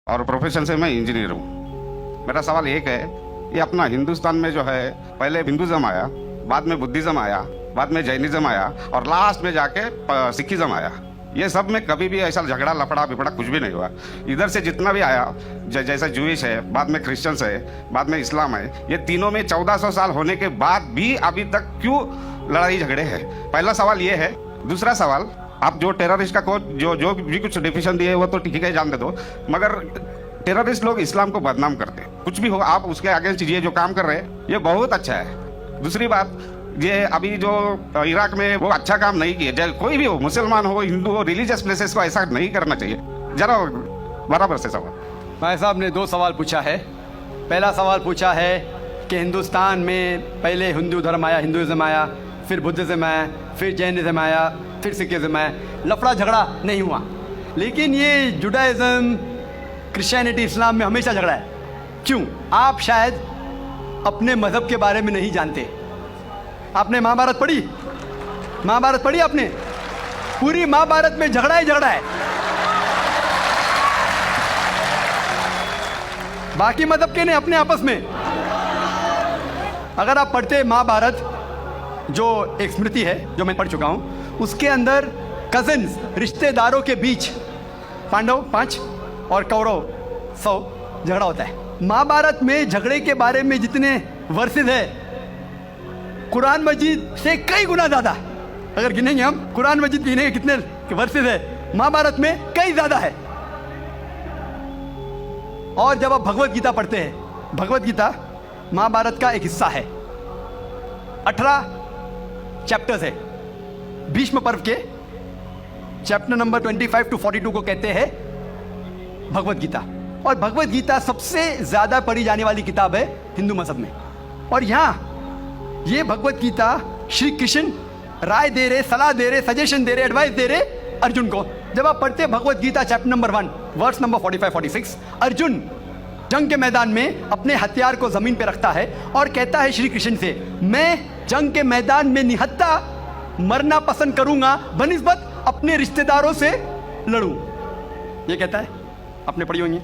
और प्रोफेशन से मैं इंजीनियर हूँ। मेरा सवाल एक है, ये अपना हिंदुस्तान में जो है पहले हिंदुज़म आया, बाद में बुद्धिज़्म आया, बाद में जैनिज़्म आया और लास्ट में जाके सिखिज़्म आया। ये सब में कभी भी ऐसा झगड़ा लफड़ा बिपड़ा कुछ भी नहीं हुआ। इधर से जितना भी आया, जैसे जूइश है, बाद में क्रिश्चियंस है, बाद में इस्लाम है, ये तीनों में 1400 साल होने के बाद भी अभी तक क्यों लड़ाई झगड़े हैं? पहला सवाल ये है। दूसरा सवाल, आप जो टेररिस्ट का जो भी कुछ डिफिनेशन दिए वो तो ठीक है, जानते दो, मगर टेररिस्ट लोग इस्लाम को बदनाम करते हैं। कुछ भी हो, आप उसके अगेंस्ट ये जो काम कर रहे हैं ये बहुत अच्छा है। दूसरी बात, ये अभी जो इराक में वो अच्छा काम नहीं किए, कोई भी हो, मुसलमान हो, हिंदू हो, रिलीजियस प्लेसेस को ऐसा नहीं करना चाहिए। जरा बराबर से सवाल। भाई साहब ने दो सवाल पूछा है। पहला सवाल पूछा है कि हिंदुस्तान में पहले हिंदू धर्म आया, हिंदुइज्म आया, फिर बुद्धिज्म आया, फिर जैनिज्म आया, फिर सिखिज्म आया, लफड़ा झगड़ा नहीं हुआ। लेकिन ये जुडाइज्म, क्रिश्चियनिटी, इस्लाम में हमेशा झगड़ा है। क्यों? आप शायद अपने मज़हब के बारे में नहीं जानते। आपने महाभारत पढ़ी? महाभारत पढ़ी आपने? पूरी महाभारत में झगड़ा ही झगड़ा है। बाकी मज़हब के नहीं, अपने आपस में। अगर आप पढ़ते महाभारत, जो एक स्मृति है जो मैं पढ़ चुका हूं, उसके अंदर कजिन्स, रिश्तेदारों के बीच पांडव 5 और कौरव 100 झगड़ा होता है। महाभारत में झगड़े के बारे में जितने वर्सेस है, कुरान मजीद से कई गुना ज़्यादा। अगर गिनेंगे हम, कुरान मजीद गिनेंगे कितने वर्सेस है, महाभारत में कई ज़्यादा है। और जब आप भगवत गीता पढ़ते हैं, भगवत गीता महाभारत का एक हिस्सा है। 18 चैप्टर्स है। भीष्म पर्व के चैप्टर नंबर 25 to 42 को कहते हैं भगवत गीता। और भगवत गीता सबसे ज़्यादा पढ़ी जाने वाली किताब है हिंदू मज़हब में। और यहाँ ये भगवत गीता श्री कृष्ण राय दे रहे, सलाह दे रहे, सजेशन दे रहे, एडवाइस दे रहे अर्जुन को। जब आप पढ़ते हैं Bhagavad Gita chapter number 1 verse number 45-46, Arjun जंग के मैदान में अपने हथियार को ज़मीन पे रखता है और कहता है श्री कृष्ण से, मैं जंग के मैदान में निहत्था मरना पसंद करूंगा बनिस्बत अपने रिश्तेदारों से लड़ूं। ये कहता है, आपने पढ़ी होंगी।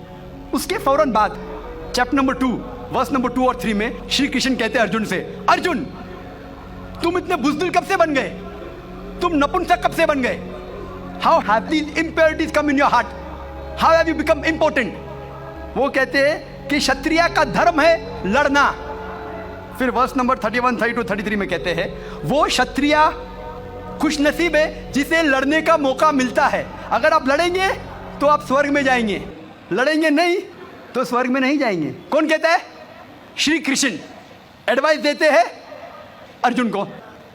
उसके फौरन बाद चैप्टर नंबर 2 वर्स नंबर 2 और 3 में श्री कृष्ण कहते हैं अर्जुन से, अर्जुन तुम इतने बुज़दिल कब से बन गए? तुम नपुंसक कब से बन गए? How have these impurities come in your heart? How have you become important? वो कहते हैं कि क्षत्रिय का धर्म है लड़ना। फिर वर्स नंबर 31, 32, 33 में कहते हैं, वो क्षत्रिय खुशनसीब है जिसे लड़ने का मौका मिलता है। अगर आप लड़ेंगे तो आप स्वर्ग में जाएंगे, लड़ेंगे नहीं तो स्वर्ग में नहीं जाएंगे। कौन कहता है? श्री कृष्ण एडवाइस देते हैं अर्जुन को।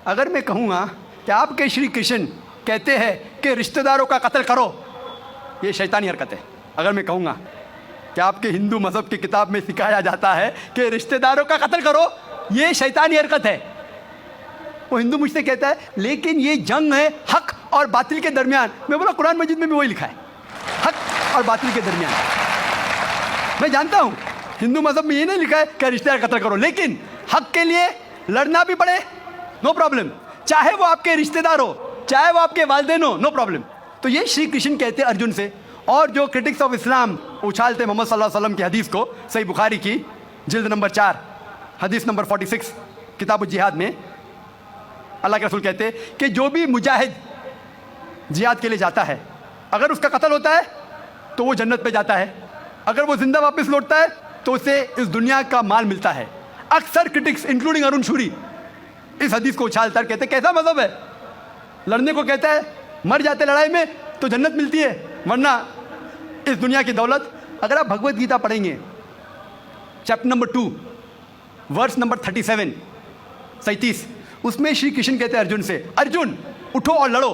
अगर मैं कहूँगा कि आपके श्री कृष्ण कहते हैं कि रिश्तेदारों का कत्ल करो, ये शैतानी हरकत है। अगर मैं कहूँगा कि आपके हिंदू मज़हब की किताब में सिखाया जाता है कि रिश्तेदारों का कत्ल करो, ये शैतानी हरकत है। वो हिंदू मुझसे कहता है लेकिन ये जंग है हक और बातिल के दरमियान। मैं बोला कुरान मजीद में भी वही लिखा है, हक और बातिल के दरमियान। मैं जानता हूँ हिंदू मज़हब में ये नहीं लिखा है कि रिश्तेदार कत्ल करो, लेकिन हक के लिए लड़ना भी पड़े, नो प्रॉब्लम। चाहे वो आपके रिश्तेदार हो, चाहे वो आपके वालिदैन हो, नो प्रॉब्लम। तो ये श्री कृष्ण कहते हैं अर्जुन से। और जो क्रिटिक्स ऑफ इस्लाम उछालते मोहम्मद सल्लल्लाहु अलैहि वसल्लम की हदीस को, सही बुखारी की जिल्द नंबर 4 हदीस नंबर 46 किताब जिहाद में अल्लाह के रसूल कहते हैं कि जो भी मुजाहिद जिहाद के लिए जाता है, अगर उसका कत्ल होता है तो वो जन्नत पे जाता है, अगर वो जिंदा वापस लौटता है तो उसे इस दुनिया का माल मिलता है। अक्सर क्रिटिक्स इंक्लूडिंग अरुण शूरी इस हदीस को उछालता है, कहते कैसा मज़हब है, लड़ने को कहता है, मर जाते लड़ाई में तो जन्नत मिलती है, वरना इस दुनिया की दौलत। अगर आप भगवत गीता पढ़ेंगे चैप्टर नंबर 2 वर्स नंबर 37, उसमें श्री कृष्ण कहते हैं अर्जुन से, अर्जुन उठो और लड़ो।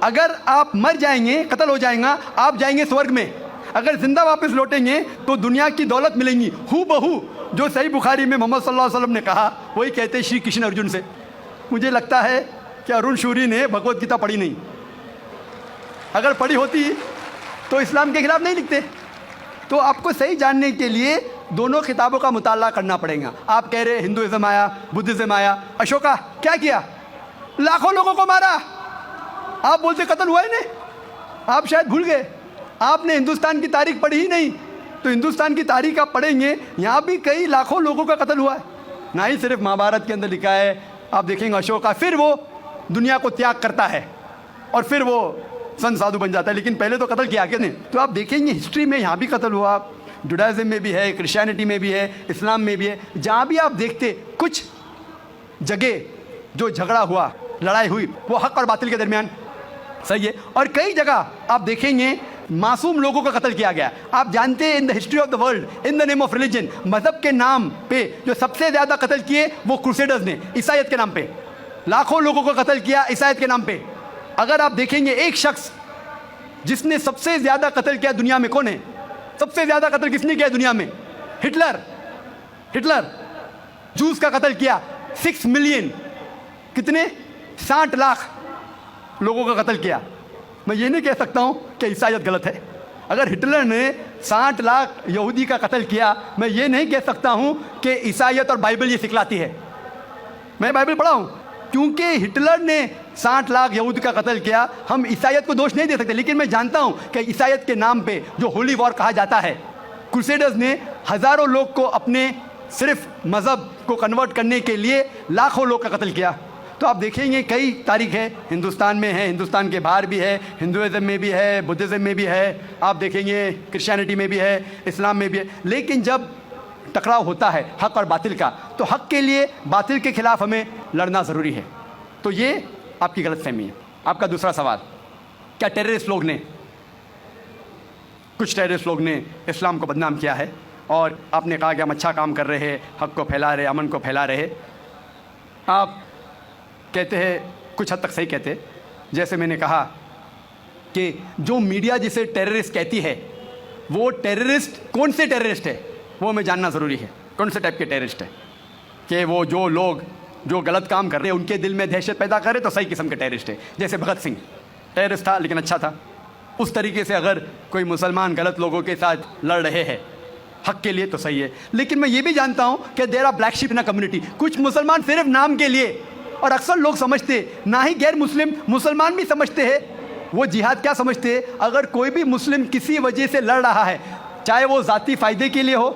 अगर आप मर जाएंगे, कत्ल हो जाएगा, आप जाएंगे स्वर्ग में। अगर जिंदा वापस लौटेंगे तो दुनिया की दौलत मिलेंगी। हू बहू जो सही बुखारी में मोहम्मद सल्लल्लाहु अलैहि वसल्लम ने कहा, वही कहते हैं श्री कृष्ण अर्जुन से। मुझे लगता है कि अरुण शूरी ने भगवत गीता पढ़ी नहीं। अगर पढ़ी होती तो इस्लाम के खिलाफ नहीं लिखते। तो आपको सही जानने के लिए दोनों किताबों का मुताला करना पड़ेगा। आप कह रहे हिंदुइज्म आया, बुद्धिज्म आया, अशोका क्या किया? लाखों लोगों को मारा। आप बोलते कत्ल हुआ ही नहीं। आप शायद भूल गए, आपने हिंदुस्तान की तारीख पढ़ी ही नहीं। तो हिंदुस्तान की तारीख आप पढ़ेंगे, यहाँ भी कई लाखों लोगों का कत्ल हुआ है। ना ही सिर्फ महाभारत के अंदर लिखा है, आप देखेंगे अशोक का, फिर वो दुनिया को त्याग करता है और फिर वो संत साधु बन जाता है, लेकिन पहले तो कत्ल किया किसने? तो आप देखेंगे हिस्ट्री में यहाँ भी कत्ल हुआ, जुडाइज्म में भी है, क्रिश्चियनिटी में भी है, इस्लाम में भी है। जहाँ भी आप देखते कुछ जगह जो झगड़ा हुआ, लड़ाई हुई, वो हक और बातिल के दरमियान, सही है। और कई जगह आप देखेंगे मासूम लोगों का कत्ल किया गया। आप जानते हैं in the history of the world, in the name of religion, मजहब के नाम पे जो सबसे ज़्यादा कत्ल किए वो क्रूसेडर्स ने, ईसाईयत के नाम पे लाखों लोगों को कत्ल किया ईसाईयत के नाम पे। अगर आप देखेंगे एक शख्स जिसने सबसे ज़्यादा कत्ल किया दुनिया में, कौन है? सबसे ज़्यादा कत्ल किसने किया दुनिया में? हिटलर। हिटलर जूस का कत्ल किया, 6 मिलियन, कितने? 60 लाख लोगों का कत्ल किया। मैं ये नहीं कह सकता हूँ कि ईसाईयत गलत है। अगर हिटलर ने 60 लाख यहूदी का कत्ल किया, मैं ये नहीं कह सकता हूँ कि ईसाईयत और बाइबल ये सिखलाती है। मैं बाइबल पढ़ा हूँ, क्योंकि हिटलर ने 60 लाख यहूदी का कत्ल किया, हम ईसाईयत को दोष नहीं दे सकते। लेकिन मैं जानता हूँ कि ईसाईयत के नाम पे जो होली वॉर कहा जाता है, क्रूसेडर्स ने हज़ारों लोग को अपने सिर्फ मज़हब को कन्वर्ट करने के लिए लाखों लोग का कत्ल किया। तो आप देखेंगे कई तारीख है, हिंदुस्तान में है, हिंदुस्तान के बाहर भी है, हिंदुइज्म में भी है, बुद्धिज़्म में भी है, आप देखेंगे क्रिश्चियनिटी में भी है, इस्लाम में भी है। लेकिन जब टकराव होता है हक और बातिल का, तो हक के लिए बातिल के खिलाफ हमें लड़ना ज़रूरी है। तो ये आपकी गलतफहमी है। आपका दूसरा सवाल, क्या टेररिस्ट लोग ने, कुछ टेररिस्ट लोग ने इस्लाम को बदनाम किया है और आपने कहा कि हम अच्छा काम कर रहे हैं, हक को फैला रहे, अमन को फैला रहे। आप कहते हैं, कुछ हद तक सही कहते हैं। जैसे मैंने कहा कि जो मीडिया जिसे टेररिस्ट कहती है, वो टेररिस्ट कौन से टेररिस्ट है वो हमें जानना ज़रूरी है। कौन से टाइप के टेररिस्ट है, कि वो जो लोग जो गलत काम कर रहे हैं उनके दिल में दहशत पैदा करे तो सही किस्म के टेररिस्ट है। जैसे भगत सिंह टेररिस्ट था लेकिन अच्छा था। उस तरीके से अगर कोई मुसलमान गलत लोगों के साथ लड़ रहे हैं हक के लिए तो सही है। लेकिन मैं ये भी जानता हूँ कि there are black sheep in a community. कुछ मुसलमान सिर्फ नाम के लिए, और अक्सर लोग समझते, ना ही गैर मुस्लिम, मुसलमान भी समझते हैं, वो जिहाद क्या समझते हैं? अगर कोई भी मुस्लिम किसी वजह से लड़ रहा है, चाहे वो ज़ाती फ़ायदे के लिए हो,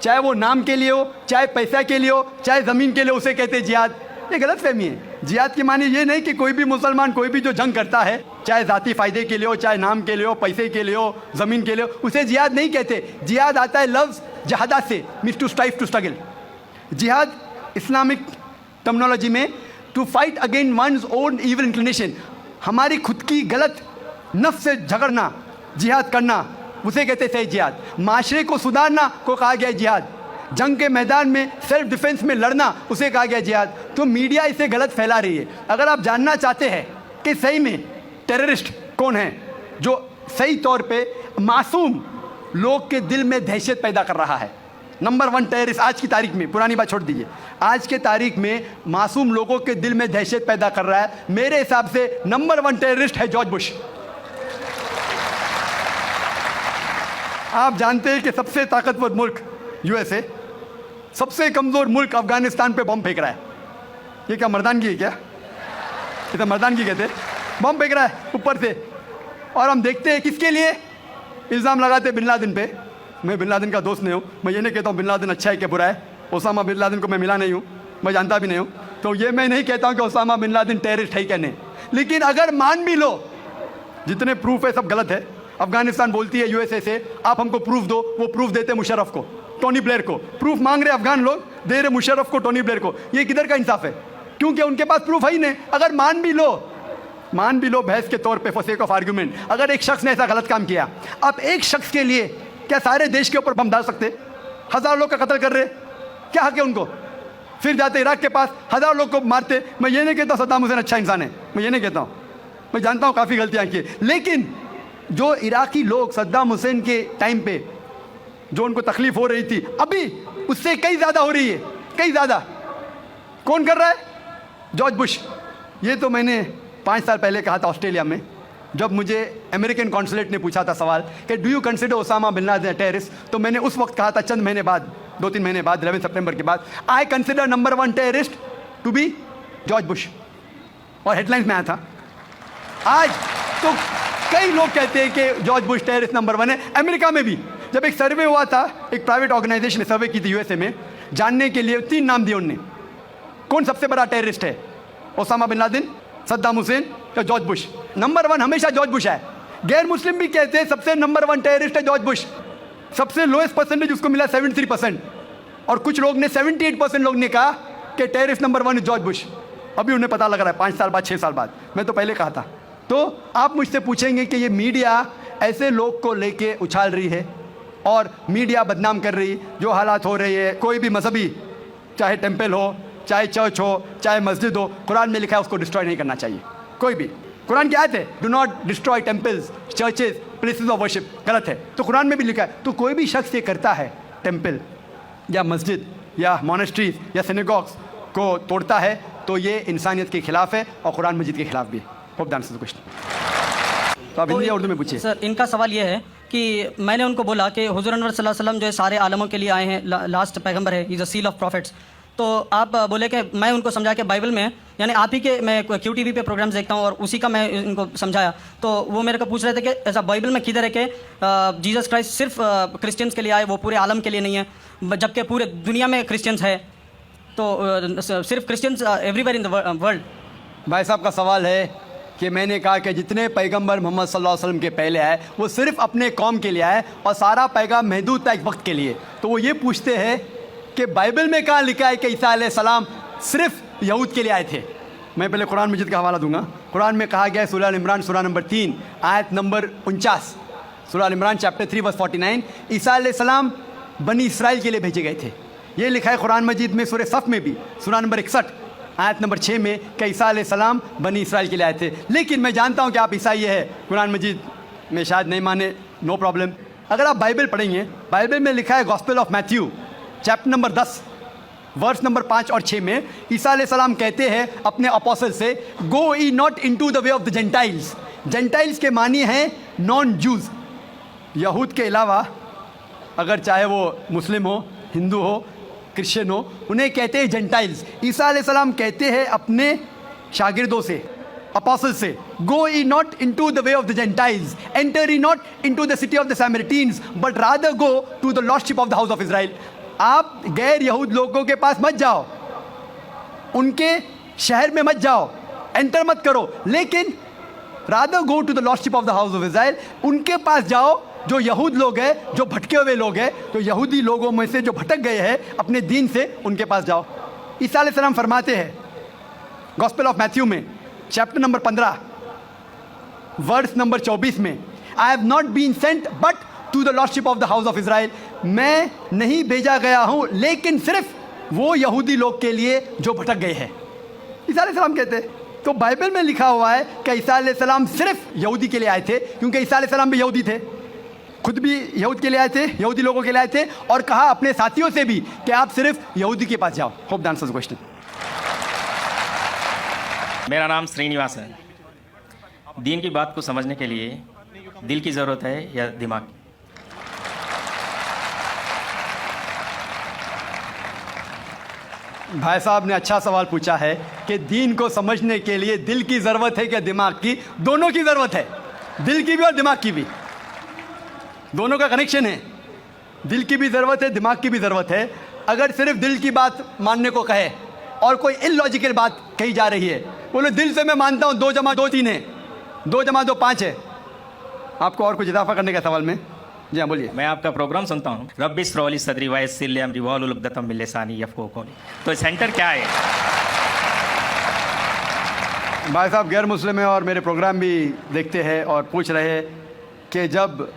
चाहे वो नाम के लिए हो, चाहे पैसा के लिए हो, चाहे ज़मीन के लिए, उसे कहते हैं जिहाद। ये गलत फहमी है। जिहाद की माने ये नहीं कि कोई भी मुसलमान कोई भी जो जंग करता है, चाहे ज़ाती फ़ायदे के लिए हो, चाहे नाम के लिए हो, पैसे के लिए हो, ज़मीन के लिए हो, उसे जिहाद नहीं कहते। जिहाद आता है लफ्ज़ जहादा से, means to strive, to struggle. जिहाद इस्लामिक टर्मिनोलॉजी में to fight against one's own evil inclination, हमारी खुद की गलत नफ्स से झगड़ना, जिहाद करना, उसे कहते हैं सही जिहाद। माशरे को सुधारना को कहा गया जिहाद। जंग के मैदान में सेल्फ डिफेंस में लड़ना, उसे कहा गया जिहाद। तो मीडिया इसे गलत फैला रही है। अगर आप जानना चाहते हैं कि सही में टेररिस्ट कौन है जो सही तौर पे मासूम लोग के दिल में दहशत पैदा कर रहा है, नंबर 1 टेररिस्ट आज की तारीख में, पुरानी बात छोड़ दीजिए, आज के तारीख में मासूम लोगों के दिल में दहशत पैदा कर रहा है, मेरे हिसाब से नंबर 1 टेररिस्ट है जॉर्ज बुश। आप जानते हैं कि सबसे ताकतवर मुल्क यूएसए, सबसे कमज़ोर मुल्क अफगानिस्तान पे बम फेंक रहा है। ये क्या मर्दानगी है क्या? ये तो मर्दानगी कहते हैं। बम फेंक रहा है ऊपर से, और हम देखते हैं किसके लिए इल्ज़ाम लगाते बिन लादेन पे। मैं बिन लादेन का दोस्त नहीं हूँ, मैं ये नहीं कहता हूँ बिन लादेन अच्छा है क्या बुरा है। ओसामा बिन लादेन को मैं मिला नहीं हूँ, मैं जानता भी नहीं हूँ, तो ये मैं नहीं कहता हूँ कि ओसामा बिन लादेन टेररिस्ट है क्या नहीं। लेकिन अगर मान भी लो, जितने प्रूफ है सब गलत है। अफगानिस्तान बोलती है यूएसए से, आप हमको प्रूफ दो, वो प्रूफ देते मुशर्रफ को, टोनी ब्लेयर को। प्रूफ मांग रहे अफगान लोग, दे रहे मुशर्रफ को, टोनी ब्लेयर को। ये किधर का इंसाफ है? क्योंकि उनके पास प्रूफ है ही नहीं। अगर मान भी लो बहस के तौर पे, फॉर सेक ऑफ आर्गुमेंट, अगर एक शख्स ने ऐसा गलत काम किया, अब एक शख्स के लिए क्या सारे देश के ऊपर बम डाल सकते? 1000 लोग का कत्ल कर रहे, क्या हक है उनको? फिर जाते इराक के पास 1000 लोग को मारते। मैं ये नहीं कहता सद्दाम हुसैन अच्छा इंसान है, मैं ये नहीं कहता हूँ, मैं जानता हूँ काफ़ी गलतियाँ की। लेकिन जो इराकी लोग सद्दाम हुसैन के टाइम पे जो उनको तकलीफ हो रही थी, अभी उससे कई ज़्यादा हो रही है, कई ज़्यादा। कौन कर रहा है? George Bush. ये तो मैंने 5 साल पहले कहा था ऑस्ट्रेलिया में, जब मुझे अमेरिकन कॉन्सुलेट ने पूछा था सवाल कि do you consider Osama bin Laden terrorist, तो मैंने उस वक्त कहा था, चंद महीने बाद, 2-3 महीने बाद, 11 सितंबर के बाद, I consider number 1 terrorist to be George Bush, और हेडलाइंस में आया था। आज तो कई लोग कहते हैं कि जॉर्ज बुश टेररिस्ट नंबर 1 है, अमेरिका में भी। जब एक सर्वे हुआ था, एक प्राइवेट ऑर्गेनाइजेशन ने सर्वे की थी यूएसए में, जानने के लिए 3 नाम दिए उनने, कौन सबसे बड़ा टेररिस्ट है, Osama bin Laden, Saddam Hussein या जॉर्ज बुश। नंबर 1 हमेशा जॉर्ज बुश है। गैर मुस्लिम भी कहते हैं सबसे नंबर 1 टेररिस्ट है जॉर्ज बुश। सबसे लोएस्ट परसेंटेज उसको मिला 73%, और कुछ लोग ने 78% लोग ने कहा कि टेररिस्ट नंबर 1 जॉर्ज बुश। अभी उन्हें पता लग रहा है 5 साल बाद, 6 साल बाद, मैं तो पहले कहा था। तो आप मुझसे पूछेंगे कि ये मीडिया ऐसे लोग को लेके उछाल रही है और मीडिया बदनाम कर रही, जो हालात हो रही है, कोई भी मजहबी, चाहे टेम्पल हो, चाहे चर्च हो, चाहे मस्जिद हो, कुरान में लिखा है उसको डिस्ट्रॉय नहीं करना चाहिए। कोई भी, कुरान की आयत है, do not destroy temples, churches, places of worship, गलत है। तो कुरान में भी लिखा है। तो कोई भी शख्स ये करता है, टेम्पल या मस्जिद या मोनेस्ट्रीज या सिनेगॉग्स को तोड़ता है, तो ये इंसानियत के खिलाफ है और कुरान मजीद के खिलाफ भी है। Hope the answer the question. तो आप हिंदी या उर्दू में पूछिए। सर, इनका सवाल ये है कि मैंने उनको बोला कि हुज़ूर अनवर सल्लल्लाहु अलैहि वसल्लम जो है सारे आलमों के लिए आए हैं, लास्ट पैगंबर है, is a seal of profits. तो आप बोले कि मैं उनको समझा कि बाइबल में, यानी आप ही के, मैं QTV पे प्रोग्राम्स देखता हूँ और उसी का मैं इनको समझाया, तो वो मेरे को पूछ रहे थे कि ऐसा बाइबल में किधर है कि जीसस क्राइस्ट सिर्फ क्रिश्चियंस के लिए आए, वो पूरे आलम के लिए नहीं है, जबकि पूरे दुनिया में क्रिश्चियंस है, तो सिर्फ Christians everywhere in the world. भाई साहब का सवाल है कि मैंने कहा कि जितने पैगंबर मोहम्मद सल्लल्लाहु अलैहि वसल्लम के पहले आए वो सिर्फ अपने कौम के लिए आए और सारा पैगाम महदूद था एक वक्त के लिए। तो वो ये पूछते हैं कि बाइबल में कहाँ लिखा है कि ईसा अलैहिस्सलाम सिर्फ यहूद के लिए आए थे। मैं पहले कुरान मजीद का हवाला दूंगा। कुरान में कहा गया है, सूरह इमरान सूरह नंबर 3 आयत नंबर 49, सूरह इमरान चैप्टर 3 वर्स 49, ईसा अलैहिस्सलाम बनी इसराइल के लिए भेजे गए थे। ये लिखा है कुरान मजीद में, सूरह सफ़ में भी, सूरह नंबर 61 आयत नंबर 6 में कि ईसा अलैहिस्सलाम बनी इसराइल के लिए आए थे। लेकिन मैं जानता हूँ कि आप ईसाई है, कुरान मजीद में शायद नहीं माने, नो प्रॉब्लम। अगर आप बाइबल पढ़ेंगे, बाइबल में लिखा है gospel of Matthew chapter number 10 verse number 5 और 6 में ईसा अलैहिस्सलाम कहते हैं अपने अपोस्टल से, go ye not into the way of the Gentiles. Gentiles के मानी हैं नॉन जूज, यहूद के अलावा, अगर चाहे वो मुस्लिम हो, हिंदू हो, क्रिश्चियन हो, उन्हें कहते हैं जेंटाइल्स। ईसा अलैहिस्सलाम कहते हैं अपने शागिर्दों से, अपोस्टल से, go ye not into the way of the Gentiles, enter ye not into the city of the Samaritans, but rather go to the lost sheep of the house of Israel. आप गैर यहूद लोगों के पास मत जाओ, उनके शहर में मत जाओ, एंटर मत करो, लेकिन rather go to the lost sheep of the house of Israel, उनके पास जाओ जो यहूद लोग हैं, जो भटके हुए लोग हैं, तो यहूदी लोगों में से जो भटक गए हैं अपने दीन से, उनके पास जाओ। ईसा अलैहिस्सलाम फरमाते हैं गॉस्पेल ऑफ मैथ्यू में चैप्टर नंबर 15 वर्स नंबर 24 में, I have not been sent but to the lost sheep of the house of Israel, मैं नहीं भेजा गया हूँ लेकिन सिर्फ वो यहूदी लोग के लिए जो भटक गए हैं। ईसा अलैहिस्सलाम कहते हैं। तो बाइबल में लिखा हुआ है कि ईसा अलैहिस्सलाम सिर्फ यहूदी के लिए आए थे, क्योंकि ईसा अलैहिस्सलाम भी यहूदी थे, खुद भी यहूद के लिए आए थे, यहूदी लोगों के लिए आए थे, और कहा अपने साथियों से भी कि आप सिर्फ यहूदी के पास जाओ। Hope the answer the question. मेरा नाम श्रीनिवास है। दीन की बात को समझने के लिए दिल की ज़रूरत है या दिमाग की? भाई साहब ने अच्छा सवाल पूछा है कि दीन को समझने के लिए दिल की ज़रूरत है क्या दिमाग की? दोनों की ज़रूरत है, दिल की भी और दिमाग की भी, दोनों का कनेक्शन है। दिल की भी ज़रूरत है, दिमाग की भी ज़रूरत है। अगर सिर्फ दिल की बात मानने को कहे और कोई इलॉजिकल बात कही जा रही है, बोले दिल से मैं मानता हूँ 2 + 2 3 है, 2 + 2 5 है। आपको और कुछ इजाफा करने का सवाल में? जी हाँ, बोलिए। मैं आपका प्रोग्राम सुनता हूँ, रब्बी इस्रौली सदरी वयस्सिर ली अमरी वहलुल उक़दतम मिन लिसानी यफ़क़हू क़ौली। तो सेंटर क्या है? भाई साहब गैर मुस्लिम है और मेरे प्रोग्राम भी देखते हैं और पूछ रहे हैं कि जब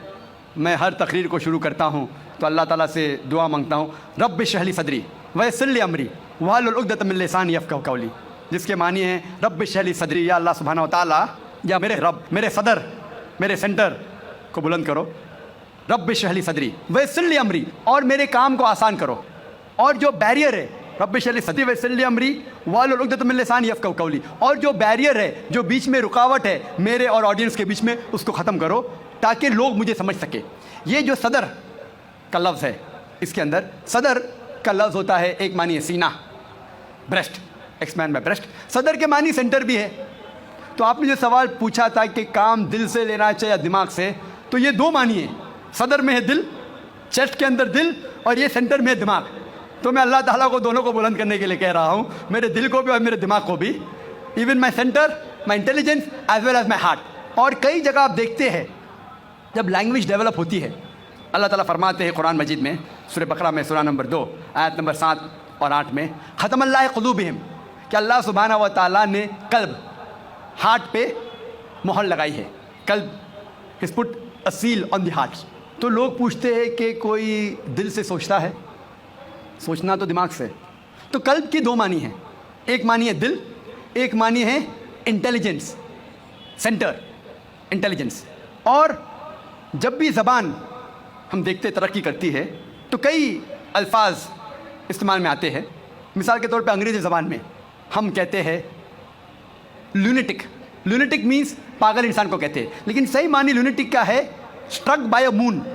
मैं हर तकरीर को शुरू करता हूँ तो अल्लाह ताला से दुआ मांगता हूँ, रब्बि इश्रह ली सदरी वयस्सिर ली अमरी वहलुल उक़दतम मिन लिसानी यफ़क़हू क़ौली, जिसके मानी है रब्बि इश्रह ली सदरी, या अल्लाह सुब्हानहू व तआला, या मेरे रब, मेरे सदर, मेरे सेंटर को बुलंद करो, रब्बि इश्रह ली सदरी वयस्सिर ली अमरी, और मेरे काम को आसान करो, और जो बैरियर है रब्बि इश्रह ली सदरी वयस्सिर ली अमरी वहलुल उक़दतम मिन लिसानी यफ़क़हू क़ौली, और जो बैरियर है, जो बीच में रुकावट है मेरे और ऑडियंस के बीच में, उसको ख़त्म करो ताकि लोग मुझे समझ सके। ये जो सदर का लफ्ज़ है, इसके अंदर सदर का लफ्ज़ होता है, एक मानी है सीना, ब्रेस्ट, एक्सपैंड बाय ब्रेस्ट। सदर के मानी सेंटर भी है। तो आपने जो सवाल पूछा था कि काम दिल से लेना चाहिए या दिमाग से, तो ये 2 मानी है, सदर में है दिल चेस्ट के अंदर दिल और ये सेंटर में दिमाग। तो मैं अल्लाह ताला को दोनों को बुलंद करने के लिए कह रहा हूँ, मेरे दिल को भी और मेरे दिमाग को भी, even my centre, my intelligence as well as my heart. और कई जगह आप देखते हैं जब लैंग्वेज डेवलप होती है, अल्लाह ताला फरमाते हैं कुरान मजीद में, सूरह बकरा में सूरह नंबर 2 आयत नंबर 7 और 8 में, ख़तमल्लाह क़ुलूबिहिम, कि अल्लाह सुब्हानहू व तआला ने कल्ब, हार्ट पे मोहर लगाई है। कल्ब is put a seal on the heart. तो लोग पूछते हैं कि कोई दिल से सोचता है? सोचना तो दिमाग से। तो कल्ब की दो मानी हैं, एक मानी है दिल, एक मानी है इंटेलिजेंस, सेंटर इंटेलिजेंस। और जब भी ज़बान हम देखते तरक्की करती है तो कई अल्फाज इस्तेमाल में आते हैं। मिसाल के तौर पे अंग्रेज़ी ज़बान में हम कहते हैं लूनेटिक। लूनेटिक मीन्स पागल इंसान को कहते हैं, लेकिन सही मानी लूनेटिक का है स्ट्रक बाय अ मून।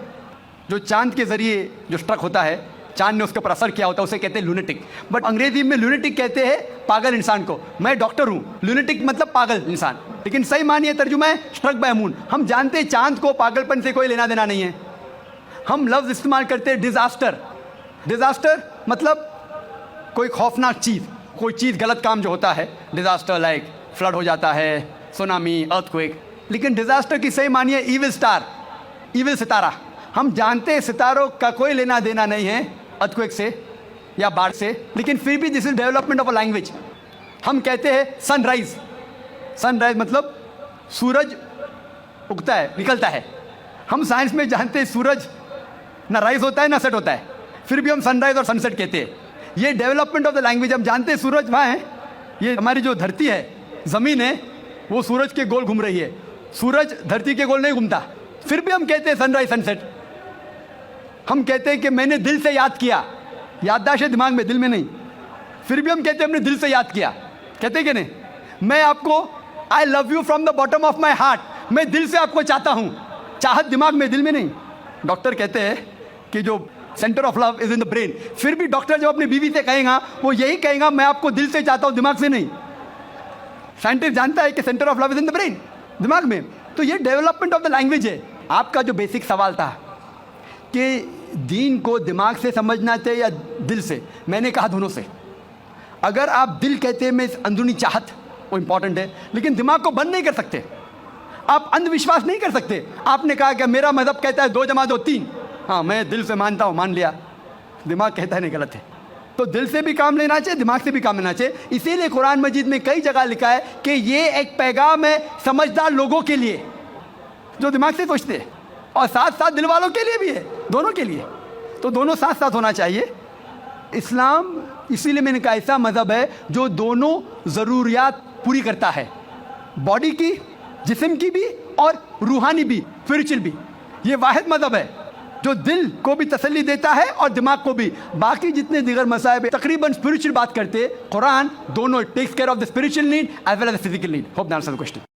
जो चांद के ज़रिए जो स्ट्रक होता है, चांद ने उसके ऊपर असर किया होता है, उसे कहते हैं लूनेटिक। बट अंग्रेजी में लूनेटिक कहते हैं पागल इंसान को। मैं डॉक्टर हूँ, लूनेटिक मतलब पागल इंसान, लेकिन सही मानिए तर्जुमा है स्ट्रक बाय मून। हम जानते हैं चांद को पागलपन से कोई लेना देना नहीं है। हम लफ्ज़ इस्तेमाल करते हैं डिज़ास्टर। डिज़ास्टर मतलब कोई खौफनाक चीज़, कोई चीज़ गलत काम जो होता है, डिज़ास्टर लाइक फ्लड हो जाता है, सुनामी, अर्थक्वेक। लेकिन डिज़ास्टर की सही मानिए ईविल स्टार, ईविल सितारा। हम जानते हैं सितारों का कोई लेना देना नहीं है अर्थक्वेक से या बाढ़ से, लेकिन फिर भी this is development of a language. हम कहते हैं सनराइज। सनराइज मतलब सूरज उगता है, निकलता है। हम साइंस में जानते हैं सूरज ना राइज होता है ना सेट होता है, फिर भी हम सनराइज और सनसेट कहते हैं। ये डेवलपमेंट ऑफ द लैंग्वेज। हम जानते हैं सूरज वहाँ है, ये हमारी जो धरती है, ज़मीन है, वो सूरज के गोल घूम रही है। सूरज धरती के गोल नहीं घूमता, फिर भी हम कहते हैं सनराइज सनसेट। हम कहते हैं कि मैंने दिल से याद किया, याददाश्त है दिमाग में, दिल में नहीं, फिर भी हम कहते हैं हमने दिल से याद किया। कहते कि नहीं? मैं आपको I love you from the bottom of my heart, मैं दिल से आपको चाहता हूँ। चाहत दिमाग में, दिल में नहीं। डॉक्टर कहते हैं कि जो centre of love is in the brain, फिर भी डॉक्टर जब अपनी बीवी से कहेगा वो यही कहेगा मैं आपको दिल से चाहता हूँ, दिमाग से नहीं। साइंटिस्ट जानता है कि centre of love is in the brain, दिमाग में। तो ये डेवलपमेंट ऑफ द लैंग्वेज है। आपका जो बेसिक सवाल था कि दीन को दिमाग से समझना चाहिए या दिल से, मैंने कहा दोनों से। अगर आप दिल कहते हैं मैं अंदरूनी चाहत, वो इंपॉर्टेंट है, लेकिन दिमाग को बंद नहीं कर सकते। आप अंधविश्वास नहीं कर सकते। आपने कहा कि मेरा मज़हब कहता है 2 जमा 2 3, हाँ मैं दिल से मानता हूँ, मान लिया, दिमाग कहता है नहीं, गलत है। तो दिल से भी काम लेना चाहिए, दिमाग से भी काम लेना चाहिए। इसीलिए कुरान मजीद में कई जगह लिखा है कि ये एक पैगाम है समझदार लोगों के लिए जो दिमाग से सोचते हैं, और साथ साथ दिल वालों के लिए भी है, दोनों के लिए। तो दोनों साथ साथ होना चाहिए। इस्लाम, इसीलिए मैंने कहा, ऐसा मज़हब है जो दोनों ज़रूरियात पूरी करता है, बॉडी की, जिस्म की भी और रूहानी भी, स्पिरिचुअल भी। ये वाहिद मज़हब है जो दिल को भी तसल्ली देता है और दिमाग को भी। बाकी जितने दीगर मसाइब तकरीबन स्पिरिचुअल बात करते, कुरान दोनों takes care of the spiritual need as well as the physical need. Hope that answers the question.